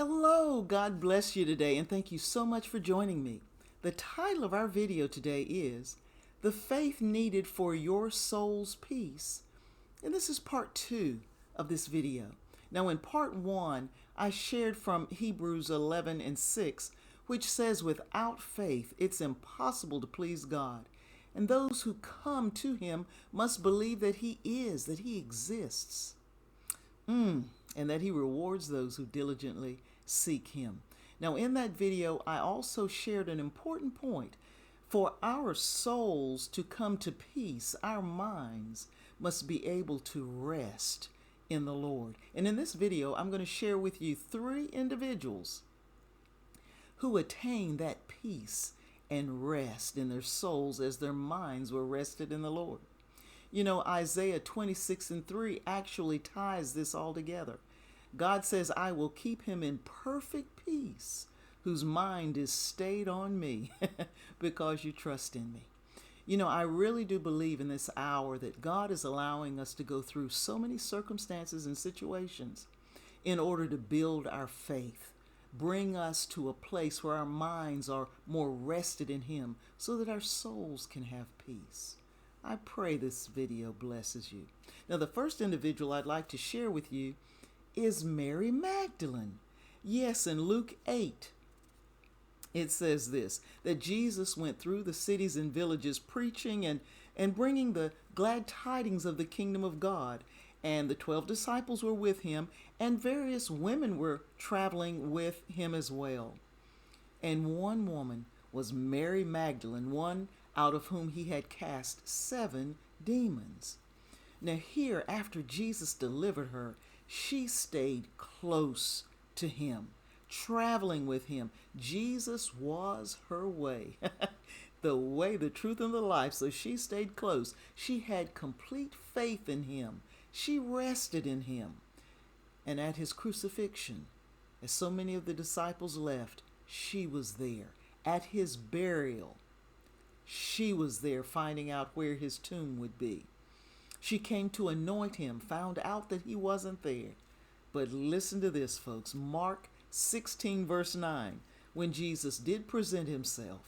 Hello, God bless you today, and thank you so much for joining me. The title of our video today is The Faith Needed for Your Soul's Peace, and this is part 2 of this video. Now in part 1, I shared from Hebrews 11 and 6, which says, without faith, it's impossible to please God. And those who come to Him must believe that He is, that He exists. And that He rewards those who diligently seek Him. Now in that video, I also shared an important point. For our souls to come to peace, our minds must be able to rest in the Lord. And in this video, I'm going to share with you 3 individuals who attained that peace and rest in their souls as their minds were rested in the Lord. You know, Isaiah 26 and 3 actually ties this all together. God says, I will keep him in perfect peace, whose mind is stayed on me because you trust in me. You know, I really do believe in this hour that God is allowing us to go through so many circumstances and situations in order to build our faith, bring us to a place where our minds are more rested in Him so that our souls can have peace. I pray this video blesses you. Now, the first individual I'd like to share with you is Mary Magdalene. Yes, in Luke 8, it says this, that Jesus went through the cities and villages preaching and bringing the glad tidings of the kingdom of God. And the 12 disciples were with him, and various women were traveling with him as well. And one woman was Mary Magdalene, one out of whom he had cast 7 demons. Now here, after Jesus delivered her, she stayed close to him, traveling with him. Jesus was her way, the way, the truth, and the life. So she stayed close. She had complete faith in him. She rested in him. And at his crucifixion, as so many of the disciples left, she was there. At his burial, she was there, finding out where his tomb would be. She came to anoint him, found out that he wasn't there. But listen to this, folks. Mark 16, verse 9. When Jesus did present himself,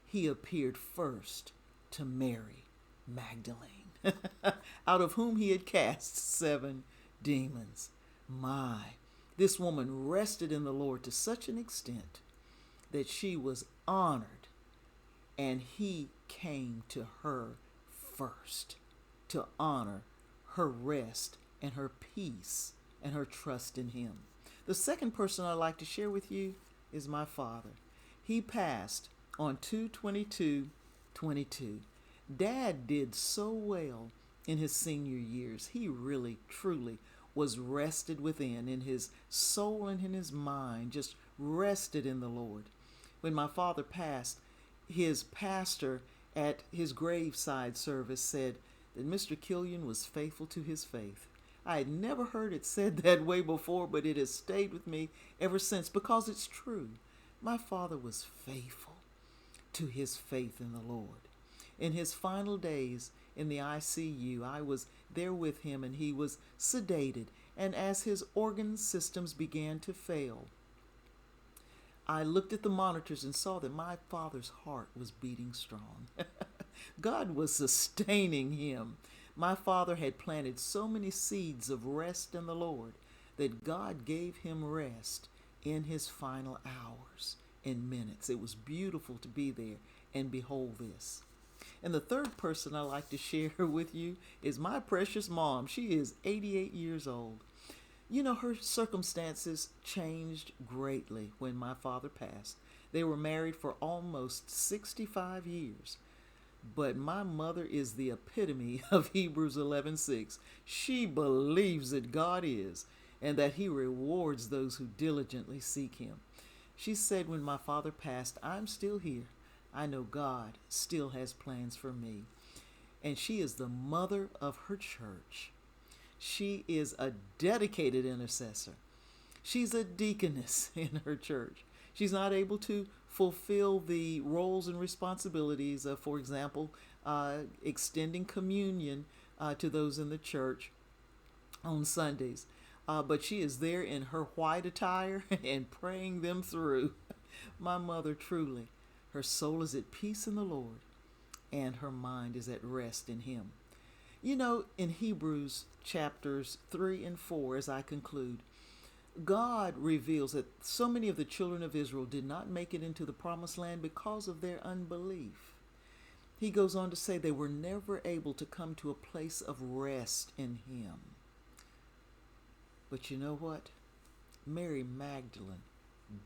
he appeared first to Mary Magdalene, out of whom he had cast 7 demons. This woman rested in the Lord to such an extent that she was honored, and he came to her first to honor her rest and her peace and her trust in him. The second person I'd like to share with you is my father. He passed on 2/22/22. Dad did so well in his senior years. He really, truly was rested within, in his soul and in his mind, just rested in the Lord. When my father passed, his pastor at his graveside service said that Mr. Killian was faithful to his faith. I had never heard it said that way before, but it has stayed with me ever since because it's true. My father was faithful to his faith in the Lord. In his final days in the ICU, I was there with him, and he was sedated. And as his organ systems began to fail, I looked at the monitors and saw that my father's heart was beating strong. God was sustaining him. My father had planted so many seeds of rest in the Lord that God gave him rest in his final hours and minutes. It was beautiful to be there and behold this. And the third person I'd like to share with you is my precious mom. She is 88 years old. You know, her circumstances changed greatly when my father passed. They were married for almost 65 years. But my mother is the epitome of Hebrews 11:6. She believes that God is, and that He rewards those who diligently seek Him. She said when my father passed, I'm still here. I know God still has plans for me. And she is the mother of her church. She is a dedicated intercessor. She's a deaconess in her church. She's not able to fulfill the roles and responsibilities of, for example, extending communion to those in the church on Sundays. but she is there in her white attire and praying them through. My mother, truly, her soul is at peace in the Lord, and her mind is at rest in Him. You know, in Hebrews chapters 3 and 4, as I conclude, God reveals that so many of the children of Israel did not make it into the promised land because of their unbelief. He goes on to say they were never able to come to a place of rest in Him. But you know what? Mary Magdalene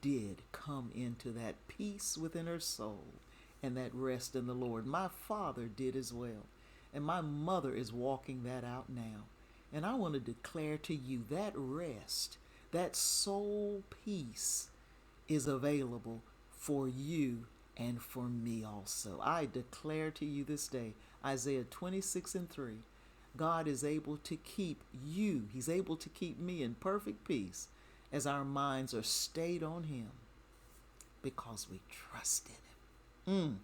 did come into that peace within her soul and that rest in the Lord. My father did as well. And my mother is walking that out now. And I want to declare to you that rest, that soul peace is available for you and for me also. I declare to you this day, Isaiah 26 and 3, God is able to keep you. He's able to keep me in perfect peace as our minds are stayed on Him because we trust in Him.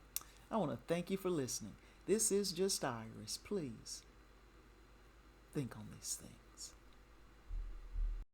I want to thank you for listening. This is Just Iris. Please think on these things.